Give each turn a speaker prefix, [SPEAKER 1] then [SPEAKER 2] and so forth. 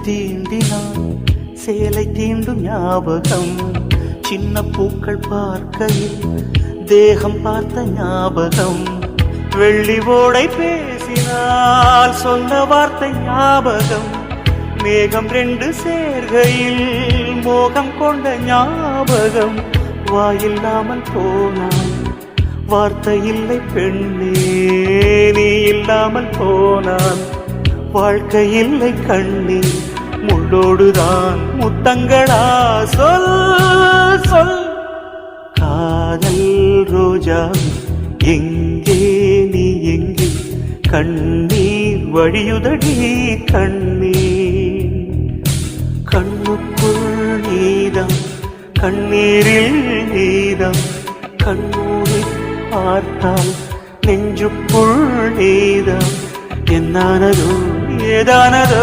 [SPEAKER 1] தீண்டினான் சேலை தீண்டும் ஞாபகம். சின்ன பூக்கள் பார்க்கையில் தேகம் பார்த்த ஞாபகம். வெள்ளி ஓடை பேசினால் சொன்ன வார்த்தை ஞாபகம். மேகம் ரெண்டு சேர்கையில் மோகம் கொண்ட ஞாபகம். வாயில்லாமல் போனான் வார்த்தை இல்லை பெண்ணே, நீ இல்லாமல் போனான் வாழ்க்கை இல்லை கண்ணே. முள்ளோடுதான் முத்தங்களா சொல் சொல். காதல் ரோஜா எங்கே நீ எங்கே, கண்ணீர் வழியுதடி கண்ணீர். கண்ணுக்குள் நீதம் கண்ணீரில் நீதம். கண்ணூரை பார்த்தால் நெஞ்சுக்குள் நீதம். என்னானதோ ஏதானதோ